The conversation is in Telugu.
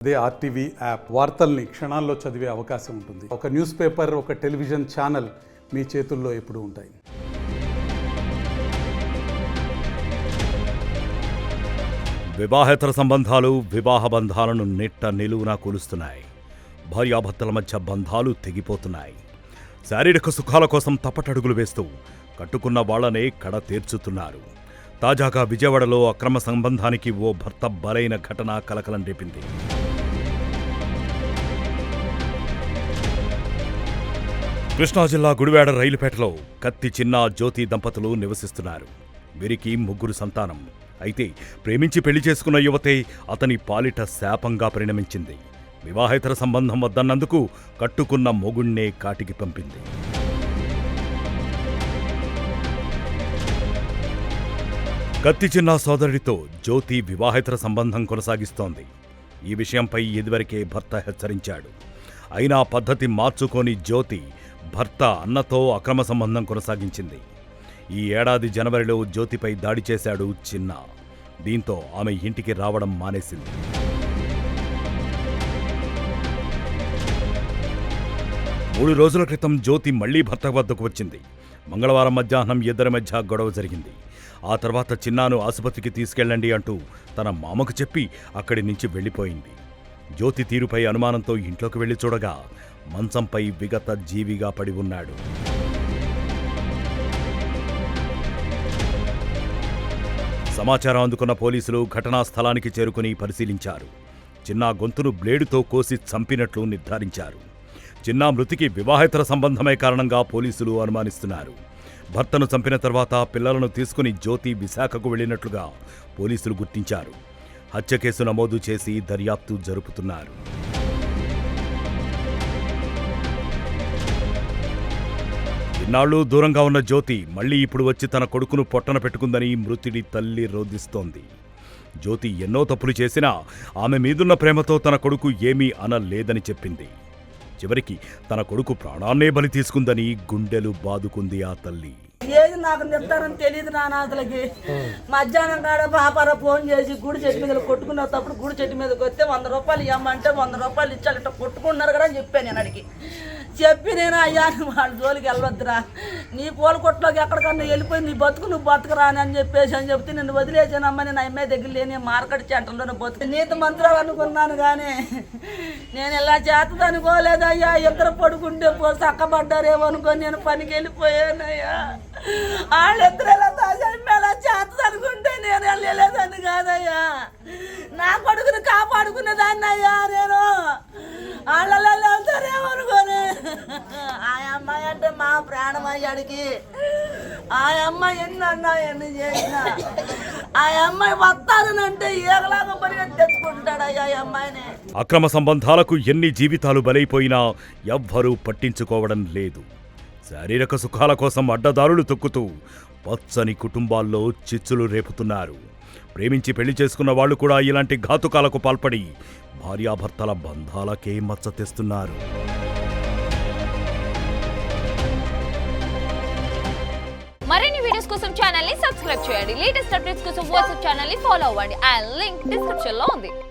అదే ఆర్టీవీ యాప్ వార్తల్ని క్షణాల్లో చదివే అవకాశం ఉంటుంది. ఒక న్యూస్ పేపర్, ఒక టెలివిజన్ ఛానల్ మీ చేతుల్లో ఎప్పుడూ ఉంటాయి. వివాహేతర సంబంధాలు వివాహ బంధాలను నిట్ట నిలువునా కూలుస్తున్నాయి. భార్యాభర్తల మధ్య బంధాలు తెగిపోతున్నాయి. శారీరక సుఖాల కోసం తప్పటడుగులు వేస్తూ కట్టుకున్న వాళ్లనే కడ తీర్చుతున్నారు. తాజాగా విజయవాడలో అక్రమ సంబంధానికి ఓ భర్త బలైన ఘటన కలకలం రేపింది. కృష్ణా జిల్లా గుడివాడ రైలుపేటలో కత్తి చిన్న జ్యోతి దంపతులు నివసిస్తున్నారు. వీరికి 3 సంతానం. అయితే ప్రేమించి పెళ్లి చేసుకున్న యువతే అతని పాలిట శాపంగా పరిణమించింది. వివాహేతర సంబంధం వద్దన్నందుకు కట్టుకున్న మొగుణ్ణే కాటికి పంపింది. కత్తి చిన్న సోదరుడితో జ్యోతి వివాహేతర సంబంధం కొనసాగిస్తోంది. ఈ విషయంపై ఇదివరకే భర్త హెచ్చరించాడు. అయినా పద్ధతి మార్చుకొని జ్యోతి భర్త అన్నతో అక్రమ సంబంధం కొనసాగించింది. ఈ ఏడాది జనవరిలో జ్యోతిపై దాడి చేశాడు చిన్న. దీంతో ఆమె ఇంటికి రావడం మానేసింది. మూడు రోజుల క్రితం జ్యోతి మళ్లీ భర్త వద్దకు వచ్చింది. మంగళవారం మధ్యాహ్నం ఇద్దరి మధ్య గొడవ జరిగింది. ఆ తర్వాత చిన్నాను ఆసుపత్రికి తీసుకెళ్లండి అంటూ తన మామకు చెప్పి అక్కడి నుంచి వెళ్లిపోయింది. జ్యోతి తీరుపై అనుమానంతో ఇంట్లోకి వెళ్లి చూడగా మంచంపై విగత జీవిగా పడి ఉన్నాడు. సమాచారం అందుకున్న పోలీసులు ఘటనా స్థలానికి చేరుకుని పరిశీలించారు. చిన్నా గొంతును బ్లేడుతో కోసి చంపినట్లు నిర్ధారించారు. చిన్నా మృతికి వివాహేతర సంబంధమే కారణంగా పోలీసులు అనుమానిస్తున్నారు. భర్తను చంపిన తర్వాత పిల్లలను తీసుకుని జ్యోతి విశాఖకు వెళ్లినట్లుగా పోలీసులు గుర్తించారు. హత్య కేసు నమోదు చేసి దర్యాప్తు జరుపుతున్నారు. ఇన్నాళ్లు దూరంగా ఉన్న జ్యోతి మళ్లీ ఇప్పుడు వచ్చి తన కొడుకును పొట్టన పెట్టుకుందని మృతుడి తల్లి రోధిస్తోంది. జ్యోతి ఎన్నో తప్పులు చేసినా ఆమె మీదున్న ప్రేమతో తన కొడుకు ఏమీ అనలేదని చెప్పింది. చివరికి తన కొడుకు ప్రాణాన్నే బలి తీసుకుందని గుండెలు బాదుకుంది ఆ తల్లి. ఏది నాకు నిర్ధారణ తెలియదు నాన్నలకి. మధ్యాహ్నం కాడ పాపారా ఫోన్ చేసి గుడి చెట్టు మీద కొట్టుకునేటప్పుడు గుడి చెట్టు మీదకి వస్తే 100 రూపాయలు ఇవ్వమంటే 100 రూపాయలు ఇచ్చాక కొట్టుకున్నారు కదా అని చెప్పాను. నేను అడిగి చెప్పి నేను అయ్యా వాళ్ళ జోలికి వెళ్ళొద్దురా, నీ పూల కొట్టులోకి ఎక్కడికన్నా వెళ్ళిపోయి నీ బతుకు నువ్వు బతుకురా అని చెప్తే నిన్ను వదిలేసానమ్మా. నేను అమ్మాయి దగ్గర లేని మార్కెట్ సెంటర్లోనే బతుకు నీతి మంత్రాలు అనుకున్నాను కానీ నేను ఇలా చేతది అనుకోలేదయ్యా. ఇద్దరు పడుకుంటే చక్కబడ్డారేమో అనుకొని నేను పనికి వెళ్ళిపోయానయ్యా. వాళ్ళిద్దరు ఎలా తాజా చేతది అనుకుంటే నేను వెళ్ళలేదని కాదయ్యా. నా కొడుకుని కాపాడుకునేదాన్ని అయ్యా. నేను వాళ్ళలో వెళ్తారేమో అనుకోని ఆ అమ్మాయి అంటే మా ప్రాణం అయ్యాడికి. ఆ అమ్మాయి ఎన్నన్నా ఎన్ని చేసినా ఆ అమ్మాయి వస్తానంటే ఏగలాగా పరిగెత్తి తెచ్చుకుంటాడు అయ్యా ఈ అమ్మాయిని. అక్రమ సంబంధాలకు ఎన్ని జీవితాలు బలైపోయినా ఎవ్వరూ పట్టించుకోవడం లేదు. శారీరక సుఖాల కోసం అడ్డదారులు తొక్కుతూ పచ్చని కుటుంబాల్లో చిచ్చులు రేపుతున్నారు. ప్రేమించి పెళ్లి చేసుకున్న వాళ్లు కూడా ఇలాంటి ఘాతుకాలకు పాల్పడి భార్యాభర్తల బంధాలకే మచ్చ తెస్తున్నారు. మరిన్ని వీడియోస్ కోసం ఛానల్ ని సబ్స్క్రైబ్ చేయండి. లేటెస్ట్ అప్డేట్స్ కోసం వాట్సాప్ ఛానల్ ని ఫాలో అవ్వండి. ఆ లింక్ డిస్క్రిప్షన్ లో ఉంది.